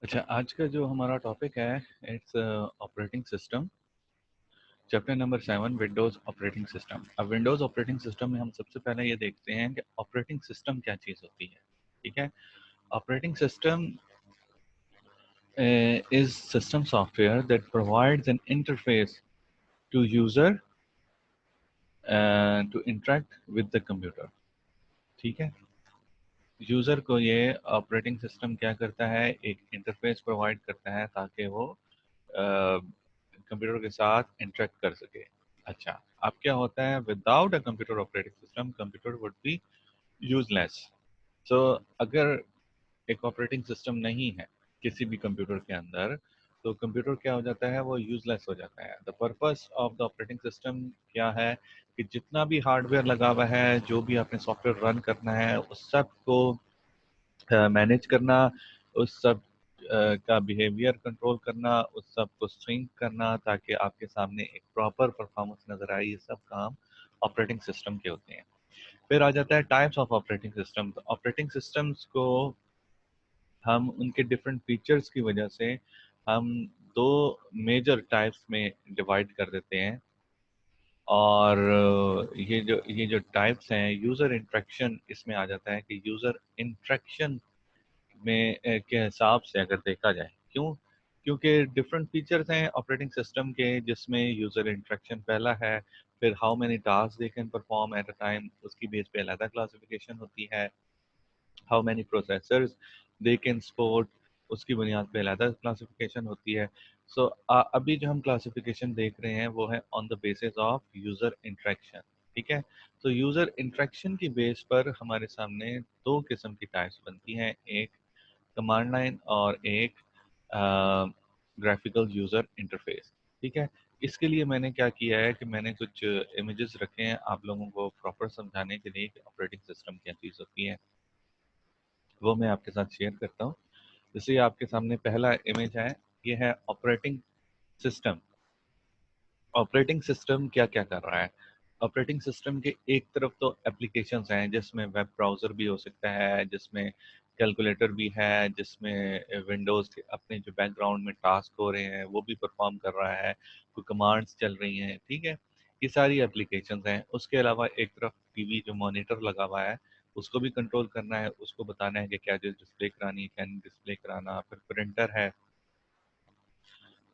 अच्छा, आज का जो हमारा टॉपिक है it's operating system, chapter number 7 Windows operating system. अब विंडोज़ ऑपरेटिंग सिस्टम में हम सबसे पहले ये देखते हैं कि ऑपरेटिंग सिस्टम क्या चीज़ होती है। ठीक है, operating system is system software that provides an interface to user to interact with the computer. ठीक है, यूज़र को ये ऑपरेटिंग सिस्टम क्या करता है, एक इंटरफेस प्रोवाइड करता है ताकि वो कंप्यूटर के साथ इंटरेक्ट कर सके। अच्छा, अब क्या होता है, without a computer operating system computer would be useless. So अगर एक ऑपरेटिंग सिस्टम नहीं है किसी भी कंप्यूटर के अंदर, तो कंप्यूटर क्या हो जाता है, वो यूजलेस हो जाता है। The purpose of the operating system क्या है कि जितना भी हार्डवेयर लगा हुआ है, जो भी आपने सॉफ्टवेयर रन करना है, उस सब को मैनेज करना, उस सब का बिहेवियर कंट्रोल करना, उस सब को स्ट्रिंग करना ताकि आपके सामने एक प्रॉपर परफॉर्मेंस नज़र आए, ये सब काम ऑपरेटिंग सिस्टम के होते हैं। फिर आ जाता है टाइप्स ऑफ ऑपरेटिंग सिस्टम। तो ऑपरेटिंग सिस्टम्स को हम उनके डिफरेंट फीचर्स की वजह से हम दो मेजर टाइप्स में डिवाइड कर देते हैं। और ये जो टाइप्स हैं, यूज़र इंट्रैक्शन इसमें आ जाता है कि यूज़र इंट्रैक्शन में के हिसाब से अगर देखा जाए, क्योंकि डिफरेंट फीचर्स हैं ऑपरेटिंग सिस्टम के, जिसमें यूज़र इंटरेक्शन पहला है। फिर how many task they can perform at a time, उसकी बेस पे अलग क्लासिफिकेशन होती है। How many processors they can support, उसकी बुनियाद पे अलग क्लासिफिकेशन होती है। सो अभी जो हम क्लासिफिकेशन देख रहे हैं वो है on the basis of user interaction. ठीक है, तो यूज़र इंटरेक्शन की बेस पर हमारे सामने दो किस्म की टाइप्स बनती हैं, एक कमांड लाइन और एक ग्राफिकल यूज़र इंटरफेस। ठीक है, इसके लिए मैंने क्या किया है कि मैंने कुछ इमेजेस रखे हैं आप लोगों को प्रॉपर समझाने के लिए कि ऑपरेटिंग सिस्टम क्या चीज़ होती है, वो मैं आपके साथ शेयर करता हूँ। जैसे आपके सामने पहला इमेज है, ये है ऑपरेटिंग सिस्टम। ऑपरेटिंग सिस्टम क्या क्या कर रहा है, ऑपरेटिंग सिस्टम के एक तरफ तो एप्लीकेशंस हैं जिसमें वेब ब्राउज़र भी हो सकता है, जिसमें कैलकुलेटर भी है, जिसमें विंडोज़ के अपने जो बैकग्राउंड में टास्क हो रहे हैं वो भी परफॉर्म कर रहा है, कोई कमांड्स चल रही हैं। ठीक है, ये सारी एप्लीकेशंस हैं। उसके अलावा एक तरफ टीवी जो मॉनिटर लगा हुआ है, उसको भी कंट्रोल करना है, उसको बताना है कि क्या चीज़ डिस्प्ले करानी है, क्या नहीं डिस्प्ले कराना। फिर प्रिंटर है,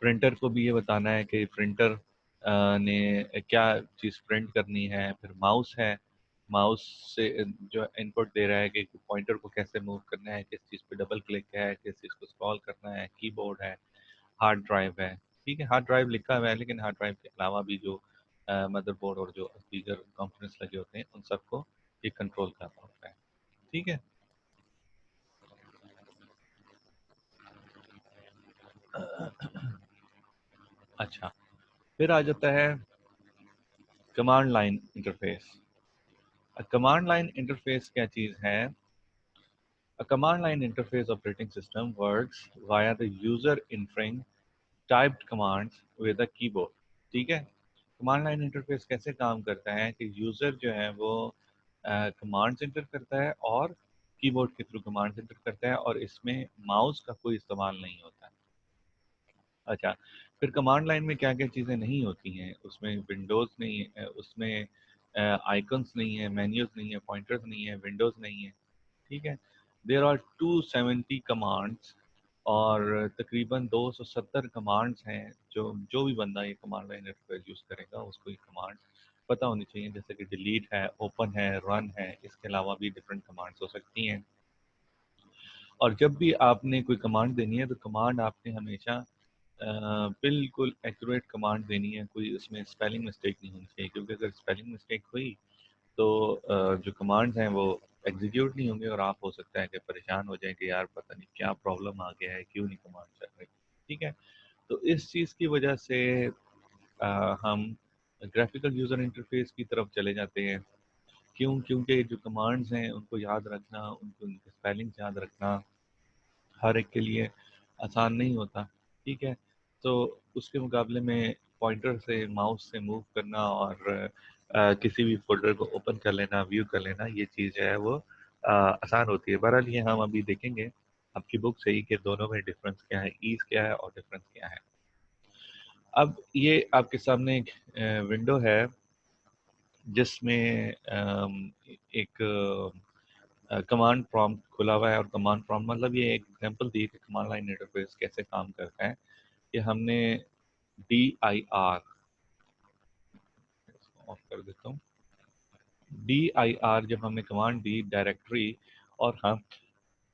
प्रिंटर को भी ये बताना है कि प्रिंटर ने क्या चीज़ प्रिंट करनी है। फिर माउस है, माउस से जो इनपुट दे रहा है कि पॉइंटर को कैसे मूव करना है, किस चीज़ पे डबल क्लिक है, किस चीज़ को स्क्रॉल करना है। कीबोर्ड है, हार्ड ड्राइव है। ठीक है, हार्ड ड्राइव लिखा हुआ है लेकिन हार्ड ड्राइव के अलावा भी जो मदरबोर्ड और जो दीगर कंपोनेंट्स लगे होते हैं उन सबको ये कंट्रोल कर रहा होता है। ठीक है, अच्छा, फिर आ जाता है command line interface. Command line interface क्या चीज़ है? A command line interface operating system works via the user entering typed commands with a keyboard। ठीक है, कमांड लाइन इंटरफेस कैसे काम करता है कि यूज़र जो है वो कमांड्स इंटर करता है और कीबोर्ड के थ्रू कमांड्स इंटर करता है, और इसमें माउस का कोई इस्तेमाल नहीं होता है। अच्छा, फिर कमांड लाइन में क्या क्या चीज़ें नहीं होती हैं, उसमें विंडोज़ नहीं है, उसमें आइकन्स नहीं है, मेन्यूज नहीं है, पॉइंटर्स नहीं है, विंडोज़ नहीं है। ठीक है, देर आर 270 कमांड्स, और तकरीबन 270 कमांड्स हैं। जो जो भी बंदा ये कमांड लाइन इंटरफेस यूज़ करेगा उसको ये कमांड पता होनी चाहिए, जैसे कि डिलीट है, ओपन है, रन है। इसके अलावा भी डिफरेंट कमांड्स हो सकती हैं। और जब भी आपने कोई कमांड देनी है तो कमांड आपने हमेशा बिल्कुल एक्यूरेट कमांड देनी है, कोई उसमें स्पेलिंग मिस्टेक नहीं होनी चाहिए, क्योंकि अगर स्पेलिंग मिस्टेक हुई तो जो कमांड्स हैं वो एग्जीक्यूट नहीं होंगे, और आप हो सकता है कि परेशान हो जाएं कि यार पता नहीं क्या प्रॉब्लम आ गया है, क्यों नहीं कमांड चल रही। ठीक है, तो इस चीज़ की वजह से हम ग्राफिकल यूज़र इंटरफेस की तरफ चले जाते हैं। क्योंकि जो कमांड्स हैं उनको याद रखना, उनको उनके स्पेलिंग्स याद रखना हर एक के लिए आसान नहीं होता। ठीक है, तो उसके मुकाबले में पॉइंटर से माउस से मूव करना और किसी भी फोल्डर को ओपन कर लेना, व्यू कर लेना, ये चीज़ है वो आसान होती है। बहरहाल ये हम अभी देखेंगे आपकी बुक से ही कि दोनों में डिफरेंस क्या है, ईज क्या है और डिफरेंस क्या है। अब ये आपके सामने एक विंडो है जिसमें एक कमांड प्रॉम्प्ट खुला हुआ है, और कमांड प्रॉम्प्ट मतलब ये एक एग्जांपल दी कि कमांड लाइन इंटरफेस कैसे काम करता है। कि हमने dir, ऑफ कर देता हूँ, dir जब हमने कमांड दी डायरेक्टरी, और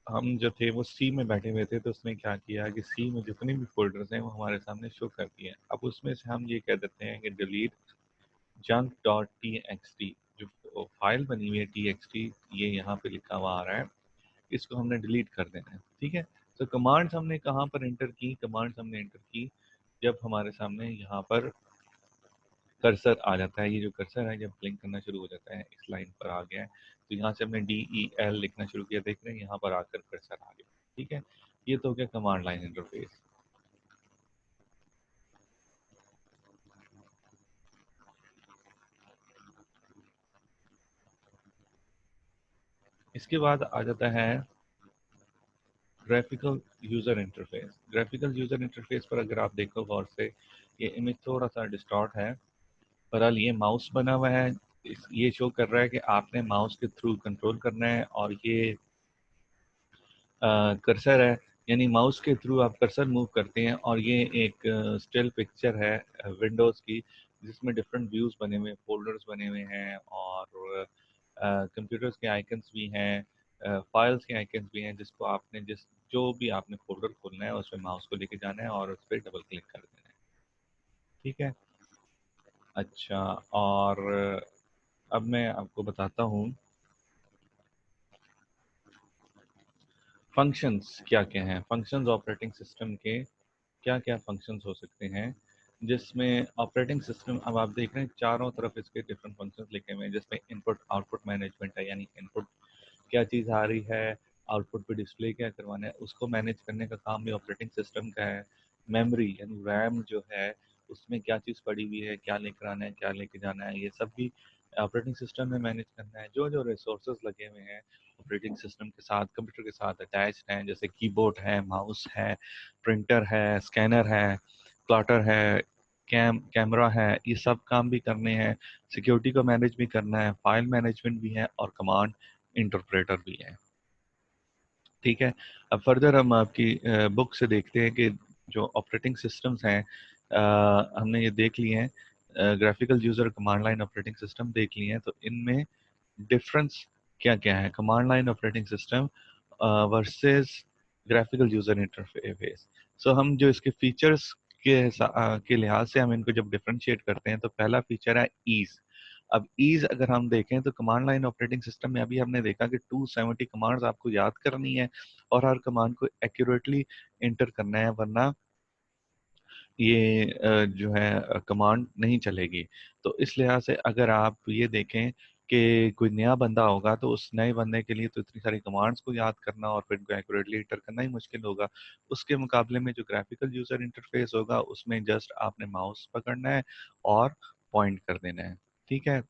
हम जो थे वो सी में बैठे हुए थे, तो उसने क्या किया कि सी में जितने भी फोल्डर्स हैं वो हमारे सामने शो कर दिए। अब उसमें से हम ये कह देते हैं कि delete junk dot T x T, जो फाइल बनी हुई है टी एक्स टी, ये यहाँ पे लिखा हुआ आ रहा है, इसको हमने डिलीट कर देना है। ठीक है, तो कमांड्स हमने कहाँ पर एंटर की, कमांड्स हमने एंटर की जब हमारे सामने यहाँ पर कर्सर आ जाता है। ये जो कर्सर है जब ब्लिंक करना शुरू हो जाता है, इस लाइन पर आ गया है, तो यहाँ से हमने DEL लिखना शुरू किया, देख रहे हैं यहाँ पर आकर कर्सर आ गया। ठीक है, ये तो हो गया कमांड लाइन इंटरफेस। इसके बाद आ जाता है graphical user interface. Graphical user interface पर अगर आप देखो गौर से, ये इमेज थोड़ा सा डिस्टॉर्ट है, बहरहाल ये माउस बना हुआ है, ये शो कर रहा है कि आपने माउस के थ्रू कंट्रोल करना है, और ये कर्सर है, यानी माउस के थ्रू आप कर्सर मूव करते हैं, और ये एक स्टिल पिक्चर है विंडोज़ की, जिसमें डिफरेंट व्यूज़ बने हुए हैं, फोल्डर्स बने हुए हैं, और कंप्यूटर्स के आइकन्स भी हैं, फाइल्स के आइकन्स भी हैं, जिसको आपने जो भी आपने फोल्डर खोलना है उसमें माउस को लेके जाना है और उस पर डबल क्लिक कर देना है। ठीक है, अच्छा, और अब मैं आपको बताता हूँ फंक्शंस क्या क्या हैं। फंक्शंस ऑपरेटिंग सिस्टम के क्या क्या फंक्शंस हो सकते हैं, जिसमें ऑपरेटिंग सिस्टम, अब आप देख रहे हैं चारों तरफ इसके डिफरेंट फंक्शंस लिखे हुए हैं, जिसमें इनपुट आउटपुट मैनेजमेंट है, यानी इनपुट क्या चीज़ आ रही है, आउटपुट पे डिस्प्ले क्या करवाना है, उसको मैनेज करने का काम भी ऑपरेटिंग सिस्टम का है। मेमोरी यानी रैम जो है, उसमें क्या चीज़ पड़ी हुई है, क्या लेकर आना है, क्या लेके जाना है, ये सब भी ऑपरेटिंग सिस्टम में मैनेज करना है। जो जो रिसोर्सेज लगे हुए हैं ऑपरेटिंग सिस्टम के साथ, कंप्यूटर के साथ अटैच्ड हैं, जैसे कीबोर्ड है, माउस है, प्रिंटर है, स्कैनर है, प्लॉटर है, कैमरा है, ये सब काम भी करने हैं। सिक्योरिटी को मैनेज भी करना है, फाइल मैनेजमेंट भी है, और कमांड इंटरप्रेटर भी है। ठीक है, अब फर्दर हम आपकी बुक से देखते हैं कि जो ऑपरेटिंग सिस्टम्स हैं, हमने ये देख लिए हैं, graphical user command line operating system देख लिए हैं, तो इनमें डिफरेंस क्या क्या है command line operating system versus graphical user interface. So हम जो इसके फीचर्स के लिहाज से हम इनको जब डिफरेंशिएट करते हैं, तो पहला फीचर है ईज। अब ईज अगर हम देखें तो कमांड लाइन ऑपरेटिंग सिस्टम में अभी हमने देखा कि 270 कमांड्स आपको याद करनी है, और हर कमांड को एक्यूरेटली इंटर करना है, वरना ये जो है कमांड नहीं चलेगी। तो इस लिहाज से अगर आप ये देखें कि कोई नया बंदा होगा, तो उस नए बंदे के लिए तो इतनी सारी कमांड्स को याद करना और फिर इनको एक्यूरेटली इंटर करना ही मुश्किल होगा। उसके मुकाबले में जो ग्राफिकल यूजर इंटरफेस होगा, उसमें जस्ट आपने माउस पकड़ना है और पॉइंट कर देना है। ठीक है,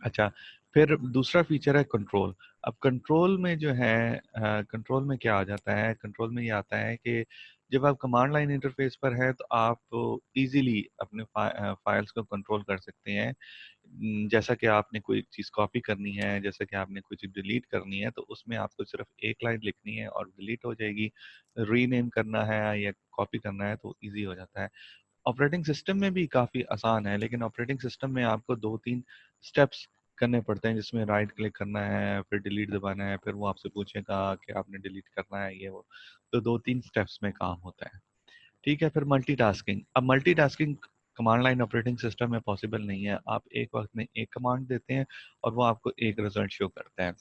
अच्छा, फिर दूसरा फीचर है कंट्रोल। अब कंट्रोल में जो है, कंट्रोल में क्या आ जाता है, कंट्रोल में ये आता है कि जब आप कमांड लाइन इंटरफेस पर है, तो आप इजीली अपने फाइल्स को कंट्रोल कर सकते हैं। जैसा कि आपने कोई चीज़ कॉपी करनी है, जैसा कि आपने कोई चीज़ डिलीट करनी है, तो उसमें आपको सिर्फ एक लाइन लिखनी है और डिलीट हो जाएगी। रीनेम करना है या कॉपी करना है तो इजी हो जाता है। ऑपरेटिंग सिस्टम में भी काफ़ी आसान है, लेकिन ऑपरेटिंग सिस्टम में आपको 2-3 स्टेप्स करने पड़ते हैं, जिसमें राइट क्लिक करना है, फिर डिलीट दबाना है, फिर वो आपसे पूछेगा कि आपने डिलीट करना है ये वो। तो 2-3 स्टेप्स में काम होता है। ठीक है, फिर मल्टीटास्किंग। अब multitasking command line operating system में पॉसिबल नहीं है। आप एक वक्त में एक कमांड देते हैं और वो आपको एक रिजल्ट शो करता है।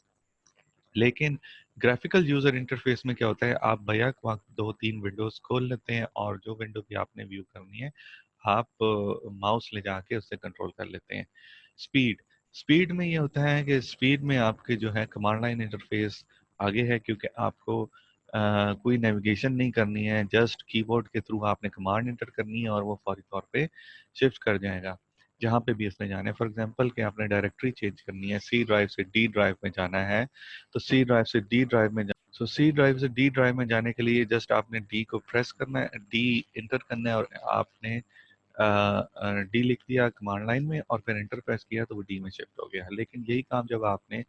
लेकिन ग्राफिकल यूजर इंटरफेस में क्या होता है, आप बैक वक्त 2-3 विंडोज खोल लेते हैं, और जो विंडो भी आपने व्यू करनी है, आप माउस ले जाके उससे कंट्रोल कर लेते हैं। स्पीड, स्पीड में ये होता है कि स्पीड में आपके जो है कमांड लाइन इंटरफेस आगे है, क्योंकि आपको कोई नेविगेशन नहीं करनी है, जस्ट कीबोर्ड के थ्रू आपने कमांड इंटर करनी है और वो फौरी तौर पे शिफ्ट कर जाएगा जहाँ पे भी इसने जाना है। फॉर एग्जांपल कि आपने डायरेक्टरी चेंज करनी है, सी ड्राइव से डी ड्राइव में जाना है, तो सी ड्राइव से डी ड्राइव में सो सी ड्राइव से डी ड्राइव में जाने के लिए जस्ट आपने डी को प्रेस करना है, डी इंटर करना है और आपने डी लिख दिया कमांड लाइन में और फिर एंटर प्रेस किया तो वो डी में शिफ्ट हो गया। लेकिन यही काम जब आपने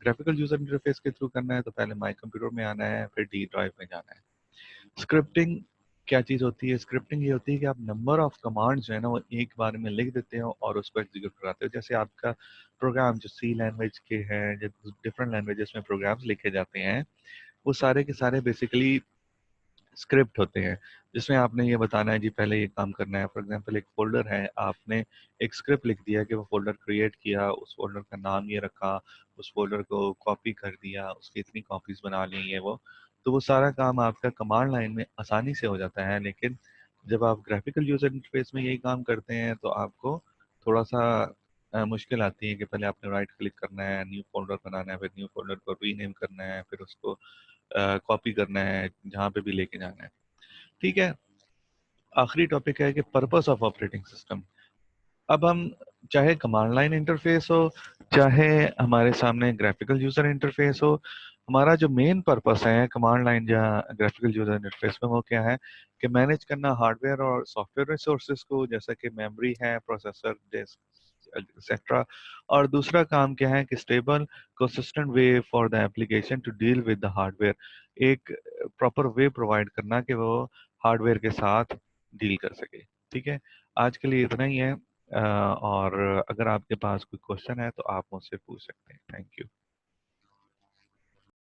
ग्राफिकल यूजर इंटरफेस के थ्रू करना है तो पहले माई कंप्यूटर में आना है, फिर डी ड्राइव में जाना है। स्क्रिप्टिंग क्या चीज़ होती है? स्क्रिप्टिंग ये होती है कि आप नंबर ऑफ कमांड्स जो है ना वो एक बार में लिख देते हो और उसको एग्जीक्यूट कराते हो। जैसे आपका प्रोग्राम जो सी लैंग्वेज के हैं, जो डिफरेंट लैंग्वेजेस में प्रोग्राम्स लिखे जाते हैं, वो सारे के सारे बेसिकली स्क्रिप्ट होते हैं, जिसमें आपने ये बताना है जी पहले ये काम करना है। फॉर एग्जांपल एक फोल्डर है, आपने एक स्क्रिप्ट लिख दिया कि वो फोल्डर क्रिएट किया, उस फोल्डर का नाम ये रखा, उस फोल्डर को कॉपी कर दिया, उसकी इतनी कॉपीज बना ली है वो, तो वो सारा काम आपका कमांड लाइन में आसानी से हो जाता है। लेकिन जब आप ग्राफिकल यूजर इंटरफेस में यही काम करते हैं तो आपको थोड़ा सा मुश्किल आती है कि पहले आपने राइट क्लिक करना है, न्यू फोल्डर बनाना है, फिर न्यू फोल्डर को रीनेम करना है, फिर उसको कॉपी करना है जहाँ पे भी लेके जाना है। ठीक है, आखिरी टॉपिक है कि पर्पस ऑफ ऑपरेटिंग सिस्टम। अब हम चाहे कमांड लाइन इंटरफेस हो, चाहे हमारे सामने ग्राफिकल यूजर इंटरफेस हो, हमारा जो मेन पर्पस है कमांड लाइन या ग्राफिकल यूजर इंटरफेस में वो क्या है कि मैनेज करना हार्डवेयर और सॉफ्टवेयर रिसोर्सेज को, जैसा कि मेमोरी है, प्रोसेसर, डिस्क एक्सेट्रा। और दूसरा काम क्या है कि stable consistent way for the application to deal with the hardware, एक प्रॉपर वे प्रोवाइड करना कि वो हार्डवेयर के साथ डील कर सके। ठीक है, आज के लिए इतना ही है। और अगर आपके पास कोई क्वेश्चन है तो आप मुझसे पूछ सकते हैं। Thank you.